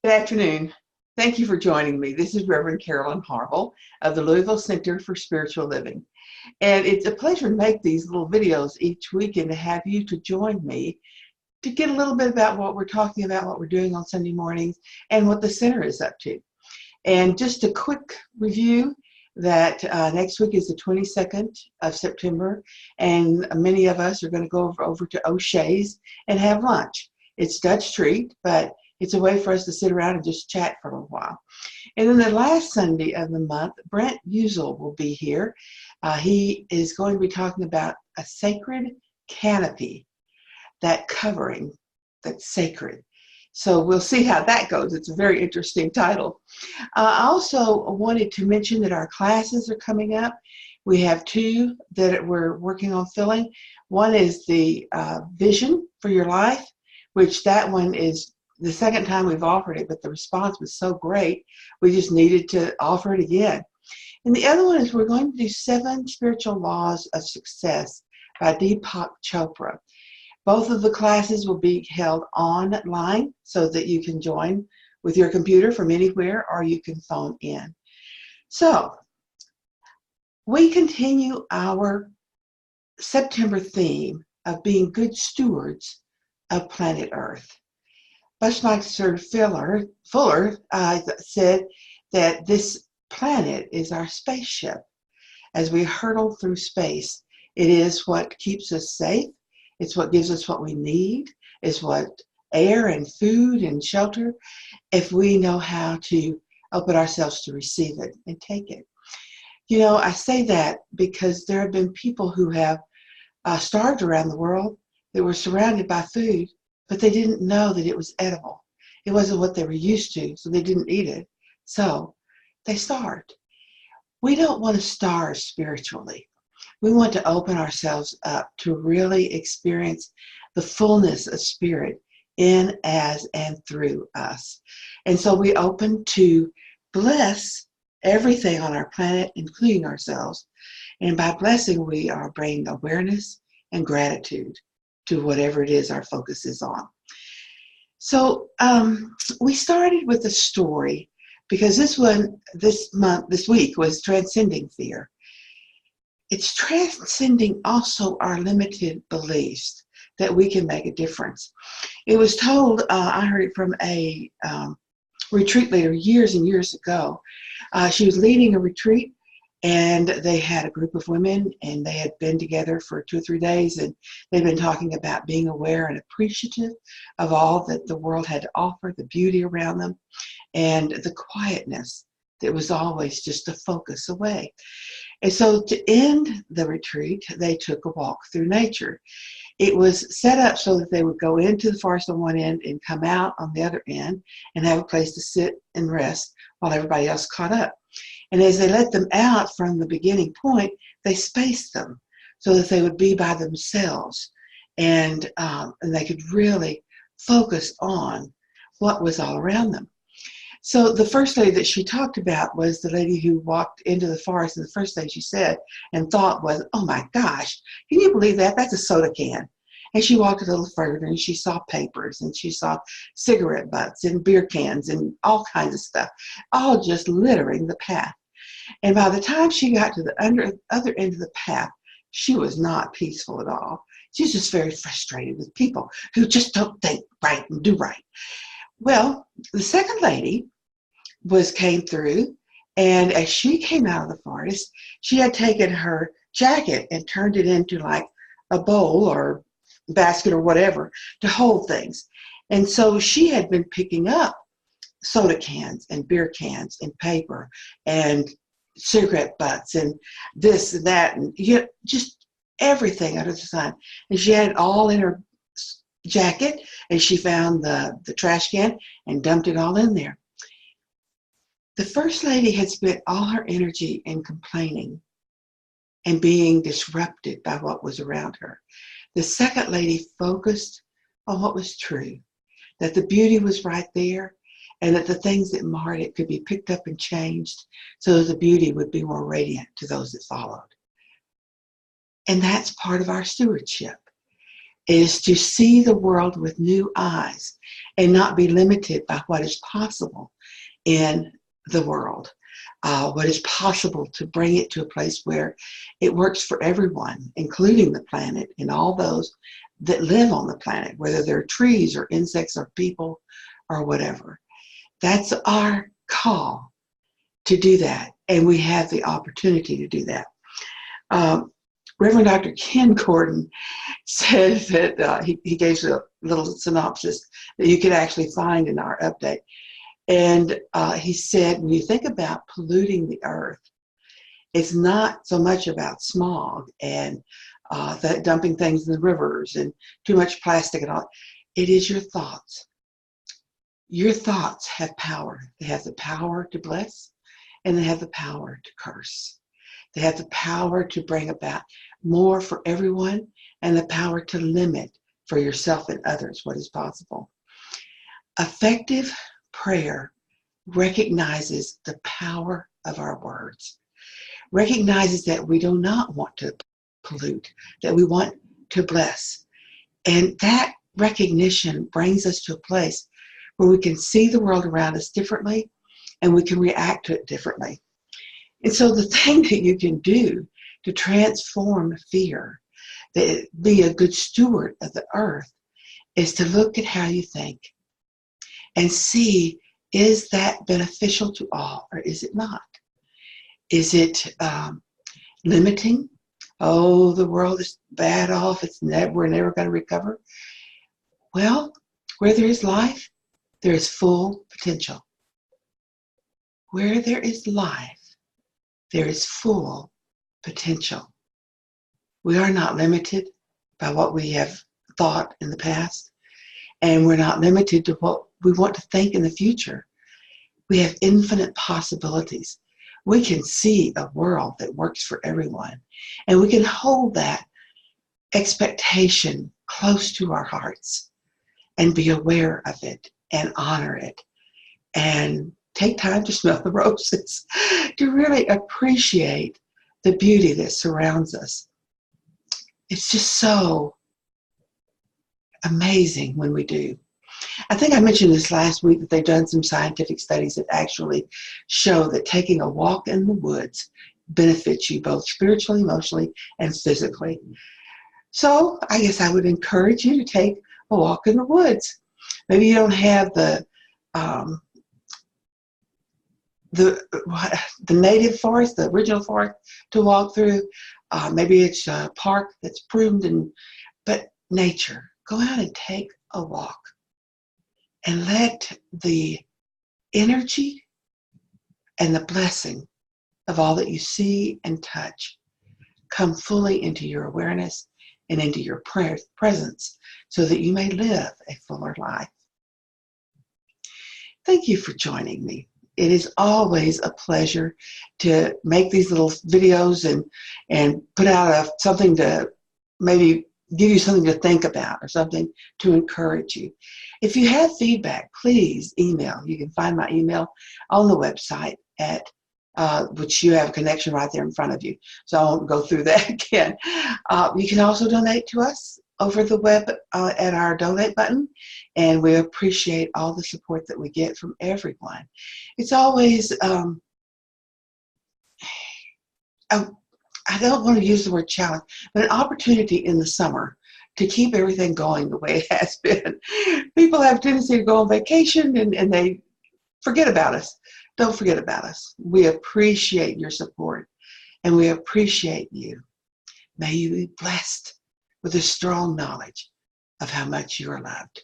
Good afternoon. Thank you for joining me. This is Rev Carolyn of the Louisville Center for Spiritual Living. And it's a pleasure to make these little videos each week and to have you to join me to get a little bit about what we're talking about, what we're doing on Sunday mornings, and what the center is up to. And just a quick review that next week is the 22nd of September, and many of us are going to go over to O'Shea's and have lunch. It's Dutch treat, but it's a way for us to sit around and just chat for a little while. And then the last Sunday of the month, Brent Usel will be here. He is going to be talking about a sacred canopy, that covering that's sacred. So we'll see how that goes. It's a very interesting title. I also wanted to mention that our classes are coming up. We have two that we're working on filling. One is the Vision for Your Life, which that one is the second time we've offered it, but the response was so great, we just needed to offer it again. And the other one is we're going to do 7 Spiritual Laws of Success by Deepak Chopra. Both of the classes will be held online so that you can join with your computer from anywhere or you can phone in. So we continue our September theme of being good stewards of planet Earth. Bushmaster Fuller said that this planet is our spaceship. As we hurtle through space, it is what keeps us safe. It's what gives us what we need. It's what air and food and shelter, if we know how to open ourselves to receive it and take it. You know, I say that because there have been people who have starved around the world that were surrounded by food, but they didn't know that it was edible. It wasn't what they were used to, so they didn't eat it. So they starved. We don't want to starve spiritually. We want to open ourselves up to really experience the fullness of spirit in, as, and through us. And so we open to bless everything on our planet, including ourselves. And by blessing, we are bringing awareness and gratitude to whatever it is our focus is on. So we started with a story because this week was Transcending Fear. It's transcending also our limited beliefs that we can make a difference. It was told, I heard it from a retreat leader years and years ago. She was leading a retreat, and they had a group of women, and they had been together for 2 or 3 days, and they'd been talking about being aware and appreciative of all that the world had to offer, the beauty around them, and the quietness that was always just a focus away. And so to end the retreat, they took a walk through nature. It was set up so that they would go into the forest on one end and come out on the other end and have a place to sit and rest while everybody else caught up. And as they let them out from the beginning point, they spaced them so that they would be by themselves and they could really focus on what was all around them. So the first lady that she talked about was the lady who walked into the forest, and the first thing she said and thought was, oh my gosh, can you believe that? That's a soda can. And she walked a little further and she saw papers and she saw cigarette butts and beer cans and all kinds of stuff, all just littering the path. And by the time she got to the other end of the path, she was not peaceful at all. She was just very frustrated with people who just don't think right and do right. Well, the second lady came through, and as she came out of the forest, she had taken her jacket and turned it into like a bowl or basket or whatever to hold things. And so she had been picking up soda cans and beer cans and paper and cigarette butts and this and that and just everything under the sun. And she had it all in her jacket, and she found the trash can and dumped it all in there. The first lady had spent all her energy in complaining and being disrupted by what was around her. The second lady focused on what was true, that the beauty was right there, and that the things that marred it could be picked up and changed so that the beauty would be more radiant to those that followed. And that's part of our stewardship, is to see the world with new eyes and not be limited by what is possible in the world. What is possible to bring it to a place where it works for everyone, including the planet and all those that live on the planet, whether they're trees or insects or people or whatever. That's our call to do that, and we have the opportunity to do that. Reverend Dr. Ken Gordon said that he gave a little synopsis that you could actually find in our update. And he said, when you think about polluting the earth, it's not so much about smog and that dumping things in the rivers and too much plastic and all. It is your thoughts. Your thoughts have power. They have the power to bless, and they have the power to curse. They have the power to bring about more for everyone, and the power to limit for yourself and others what is possible. Effective prayer recognizes the power of our words, recognizes that we do not want to pollute, that we want to bless. And that recognition brings us to a place where we can see the world around us differently, and we can react to it differently. And so the thing that you can do to transform fear, that be a good steward of the earth, is to look at how you think and see, is that beneficial to all or is it not? Is it limiting? Oh, the world is bad off. We're never going to recover. Well, where there is life, there is full potential. Where there is life, there is full potential. We are not limited by what we have thought in the past, and we're not limited to what we want to think in the future. We have infinite possibilities. We can see a world that works for everyone, and we can hold that expectation close to our hearts and be aware of it and honor it and take time to smell the roses, to really appreciate the beauty that surrounds us. It's just so amazing when we do. I think I mentioned this last week that they've done some scientific studies that actually show that taking a walk in the woods benefits you both spiritually, emotionally, and physically. So I guess I would encourage you to take a walk in the woods. Maybe you don't have the native forest, the original forest to walk through. Maybe it's a park that's pruned, but nature. Go out and take a walk and let the energy and the blessing of all that you see and touch come fully into your awareness and into your presence so that you may live a fuller life. Thank you for joining me. It is always a pleasure to make these little videos and put out something to maybe give you something to think about or something to encourage you. If you have feedback, please email. You can find my email on the website at which you have a connection right there in front of you. So I won't go through that again. You can also donate to us over the web at our donate button, and we appreciate all the support that we get from everyone. It's always, I don't want to use the word challenge, but an opportunity in the summer to keep everything going the way it has been. People have a tendency to go on vacation and they forget about us. Don't forget about us. We appreciate your support, and we appreciate you. May you be blessed with a strong knowledge of how much you are loved.